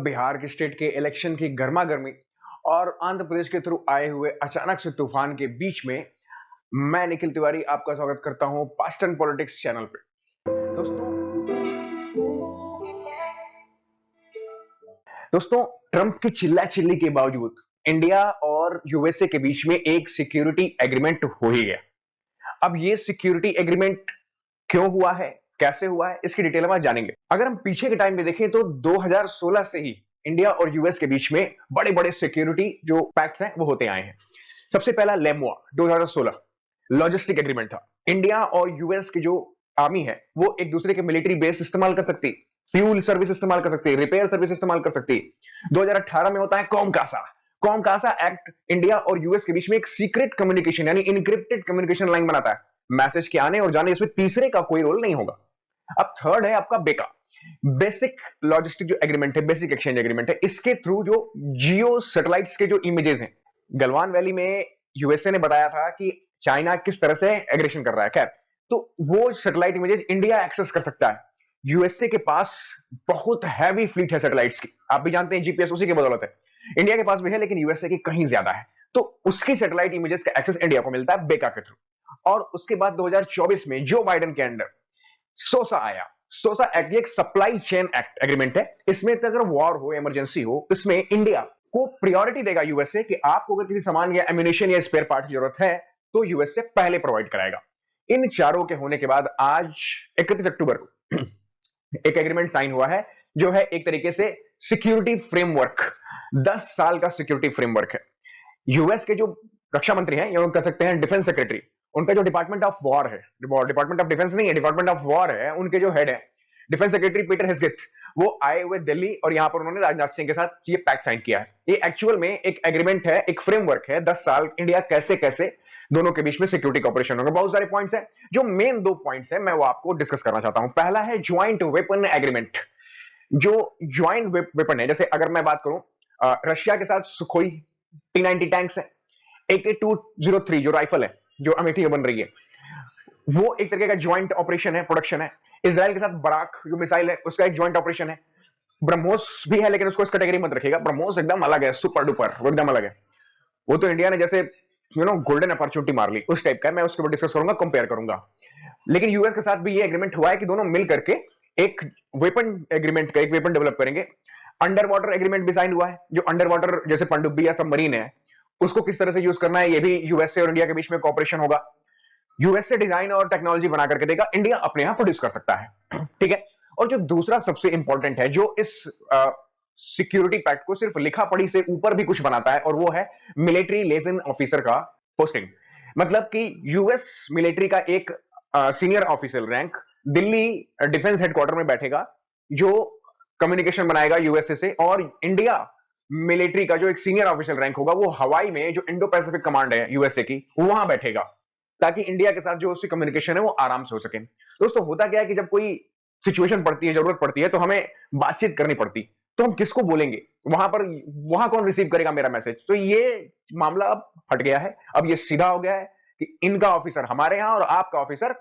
बिहार के स्टेट के इलेक्शन की गर्मा गर्मी और आंध्र प्रदेश के थ्रू आए हुए अचानक से तूफान के बीच में मैं निखिल तिवारी आपका स्वागत करता हूं पास्ट एंड पॉलिटिक्स चैनल पे। दोस्तों दोस्तों ट्रंप की चिल्ला चिल्ली के बावजूद इंडिया और यूएसए के बीच में एक सिक्योरिटी एग्रीमेंट हो ही गया। अब ये सिक्योरिटी एग्रीमेंट क्यों हुआ है, कैसे हुआ है, इसकी डिटेल में जानेंगे। अगर हम पीछे के टाइम में देखें तो 2016 से ही इंडिया और यूएस के बीच में बड़े बड़े सिक्योरिटी जो पैक्ट्स हैं वो होते आए हैं। सबसे पहला लेमुआ 2016 लॉजिस्टिक एग्रीमेंट था। इंडिया और यूएस की जो आर्मी है वो एक दूसरे के मिलिट्री बेस इस्तेमाल कर सकती, फ्यूल सर्विस इस्तेमाल कर सकती, रिपेयर सर्विस इस्तेमाल कर सकती। 2018 में होता है कॉमकासा एक्ट, इंडिया और यूएस के बीच में एक सीक्रेट कम्युनिकेशन यानी इनक्रिप्टेड कम्युनिकेशन लाइन बनाता है। मैसेज के आने और जाने इसमें तीसरे का कोई रोल नहीं होगा। अब थर्ड है आपका बेका, बेसिक लॉजिस्टिक जो एग्रीमेंट है, बेसिक एक्सचेंज एग्रीमेंट है। इसके थ्रू जो जियो सैटेलाइट्स के जो इमेजेस हैं, गलवान वैली में यूएसए ने बताया था कि चाइना किस तरह से एग्रेशन कर रहा है, खैर तो वो सैटेलाइट इमेजेस इंडिया एक्सेस कर सकता है। यूएसए के पास बहुत हैवी फ्लीट है सैटेलाइट्स की, आप भी जानते हैं जीपीएस उसी की बदौलत है। इंडिया के पास भी है लेकिन यूएसए की कहीं ज्यादा है, तो उसकी सैटेलाइट इमेजेस का एक्सेस इंडिया को मिलता है बेका के थ्रू। और उसके बाद 2024 में जो बाइडेन के अंडर सोसा आया, सोसा एक्ट एक सप्लाई चेन एक्ट एग्रीमेंट है। इसमें अगर वॉर हो, इमरजेंसी हो, इसमें इंडिया को प्रायोरिटी देगा यूएसए कि आपको अगर किसी सामान या एम्यूनिशन या स्पेयर पार्ट की जरूरत है तो यूएसए पहले प्रोवाइड कराएगा। इन चारों के होने के बाद आज 31 अक्टूबर को एक एग्रीमेंट साइन हुआ है जो है एक तरीके से सिक्योरिटी फ्रेमवर्क, 10 साल का सिक्योरिटी फ्रेमवर्क है। यूएस के जो रक्षा मंत्री हैं या कह सकते हैं डिफेंस सेक्रेटरी, उनका जो डिपार्टमेंट ऑफ वॉर है, डिपार्टमेंट ऑफ डिफेंस नहीं है, डिपार्टमेंट ऑफ वॉर है, उनके जो हेड है डिफेंस सेक्रेटरी पीटर हेगसेथ, वो आए हुए दिल्ली और यहां पर उन्होंने राजनाथ सिंह के साथ ये पैक्ट साइन किया है। ये एक्चुअल में एक एग्रीमेंट है, एक फ्रेमवर्क है, 10 साल इंडिया कैसे कैसे दोनों के बीच में सिक्योरिटी कॉपरेशन होगा। बहुत सारे पॉइंट्स हैं, जो मेन 2 पॉइंट्स हैं मैं वो आपको डिस्कस करना चाहता हूं। पहला है ज्वाइंट वेपन एग्रीमेंट। जो ज्वाइंट वेपन है, जैसे अगर मैं बात करूं रशिया के साथ सुखोई T-90 टैंक्स है, AK-203 जो राइफल है जो अमेठी में बन रही है, वो एक तरीके का ज्वाइंट ऑपरेशन है, प्रोडक्शन है। इजराइल के साथ बराक जो मिसाइल है उसका एक ज्वाइंट ऑपरेशन है। ब्रह्मोस भी है लेकिन उसको इस कैटेगरी मत रखिएगा, ब्रह्मोस एकदम अलग है, सुपर डुपर, वो एकदम अलग है। वो तो इंडिया ने जैसे गोल्डन अपॉर्चुनिटी मार ली, उस टाइप का। मैं उसके ऊपर डिस्कस करूंगा, कंपेयर करूंगा। लेकिन यूएस के साथ भी ये एग्रीमेंट हुआ है कि दोनों मिल करके एक वेपन एग्रीमेंट का एक वेपन डेवलप करेंगे। अंडर वाटर एग्रीमेंट भी साइन हुआ है, जो अंडर वाटर जैसे पनडुब्बी या सबमरीन है उसको किस तरह से यूज करना है, ये भी यूएसए और इंडिया के बीच में कोऑपरेशन होगा। यूएसए डिजाइन और टेक्नोलॉजी बना करके देगा, इंडिया अपने यहां प्रोड्यूस कर सकता है, ठीक है। और जो दूसरा सबसे इंपॉर्टेंट है, जो इस सिक्योरिटी पैक्ट को सिर्फ लिखा पढ़ी से ऊपर भी कुछ बनाता है, और वो है मिलिट्री लिएजन ऑफिसर का पोस्टिंग। मतलब कि यूएस मिलिट्री का एक senior officer rank Delhi defence headquarter में बैठेगा, जो कम्युनिकेशन बनाएगा यूएसए से, और इंडिया मिलिट्री का जो एक सीनियर ऑफिसर रैंक होगा वो हवाई में जो इंडो पैसिफिक कमांड है यूएसए की, वहां बैठेगा, ताकि इंडिया के साथ जो उसकी कम्युनिकेशन है वो आराम से हो सके। दोस्तों होता क्या है कि जब कोई सिचुएशन पड़ती है, जरूरत पड़ती है, तो हमें बातचीत करनी पड़ती, तो हम किसको बोलेंगे वहां पर, वहां कौन रिसीव करेगा मेरा मैसेज। तो ये मामला अब हट गया है, अब ये सीधा हो गया है कि इनका ऑफिसर हमारे यहां और आपका ऑफिसर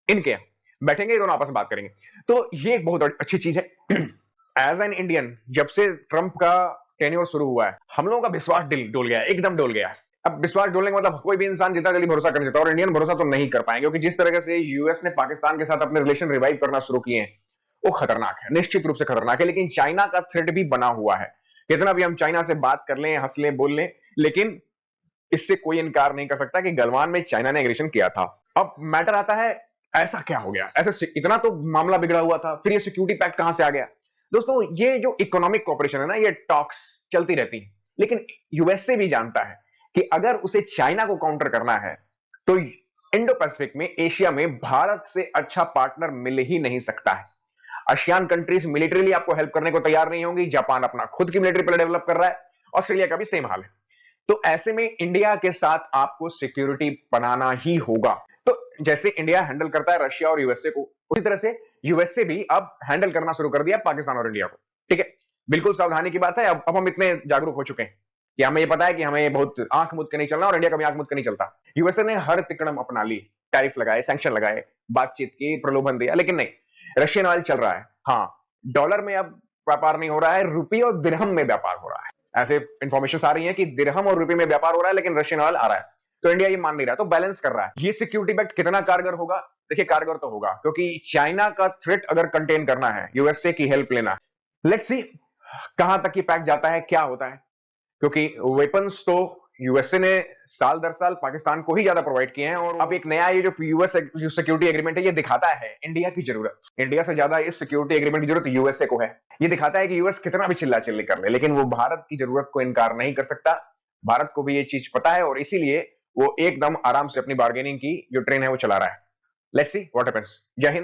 इनके यहां बैठेंगे, दोनों आपस में बात करेंगे। तो ये एक बहुत अच्छी चीज है। एज एन इंडियन, जब से ट्रंप का टेन्योर शुरू हुआ है, हम लोगों का विश्वास डोल गया है, एकदम डोल गया है। अब विश्वास डोलने का मतलब कोई भी इंसान जितना जल्दी भरोसा कर सकता है, और इंडियन भरोसा तो नहीं कर पाएंगे, क्योंकि जिस तरह से यूएस ने पाकिस्तान के साथ अपने रिलेशन रिवाइव करना शुरू किए हैं वो खतरनाक है, निश्चित रूप से खतरनाक है। लेकिन चाइना का थ्रेट भी बना हुआ है, कितना भी हम चाइना से बात कर लें, हंस लें, बोल लें, लेकिन इससे कोई इनकार नहीं कर सकता कि गलवान में चाइना ने एग्रेशन किया था। अब मैटर आता है ऐसा क्या हो गया, ऐसे इतना तो मामला बिगड़ा हुआ था, फिर ये सिक्योरिटी पैक्ट कहां से आ गया। दोस्तों ये जो इकोनॉमिक कॉपरेशन है ना, ये टॉक्स चलती रहती है, लेकिन यूएसए भी जानता है कि अगर उसे चाइना को काउंटर करना है तो इंडो पैसिफिक में, एशिया में भारत से अच्छा पार्टनर मिल ही नहीं सकता है। आसियान कंट्रीज मिलिटरीली आपको हेल्प करने को तैयार नहीं होंगी, जापान अपना खुद की मिलिट्री प्ले डेवलप कर रहा है, ऑस्ट्रेलिया का भी सेम हाल है। तो ऐसे में इंडिया के साथ आपको सिक्योरिटी बनाना ही होगा। तो जैसे इंडिया हैंडल करता है रशिया और यूएसए को, उसी तरह से यूएसए भी अब हैंडल करना शुरू कर दिया पाकिस्तान और इंडिया को, ठीक है। बिल्कुल सावधानी की बात है। अब हम इतने जागरूक हो चुके हैं कि हमें ये पता है कि हमें बहुत आंख मूंद के नहीं चलना, और इंडिया का भी आंख मूंद के नहीं चलता। यूएसए ने हर तिकड़म अपना ली, टैरिफ लगाए, सैंक्शन लगाए, बातचीत की, प्रलोभन दिया, लेकिन नहीं, रशियन ऑयल चल रहा है। हाँ, डॉलर में अब व्यापार नहीं हो रहा है, रुपये और दिरहम में व्यापार हो रहा है। ऐसे इंफॉर्मेशन आ रही है कि दिरहम और रुपये में व्यापार हो रहा है, लेकिन रशियन ऑयल आ रहा है। तो इंडिया ये मान नहीं रहा, तो बैलेंस कर रहा है। ये सिक्योरिटी पैक्ट कितना कारगर होगा? देखिए, कारगर तो होगा, क्योंकि चाइना का थ्रेट अगर कंटेन करना है, यूएसए की हेल्प लेना है। लेट्स सी कहां तक ये पैक्ट जाता है, क्या होता है, क्योंकि वेपन्स तो यूएसए ने साल दर साल पाकिस्तान को ही ज्यादा प्रोवाइड किए हैं। और अब एक नया ये जो यूएस जो सिक्योरिटी एग्रीमेंट है, ये दिखाता है इंडिया की जरूरत, इंडिया से ज्यादा इस सिक्योरिटी एग्रीमेंट की जरूरत यूएसए को है। ये दिखाता है कि यूएस कितना भी चिल्ला चिल्ली कर ले, लेकिन वो भारत की जरूरत को इनकार नहीं कर सकता। भारत को भी ये चीज पता है, और इसीलिए वो एकदम आराम से अपनी बार्गेनिंग की जो ट्रेन है वो चला रहा है। Let's see what happens. जय हिंद।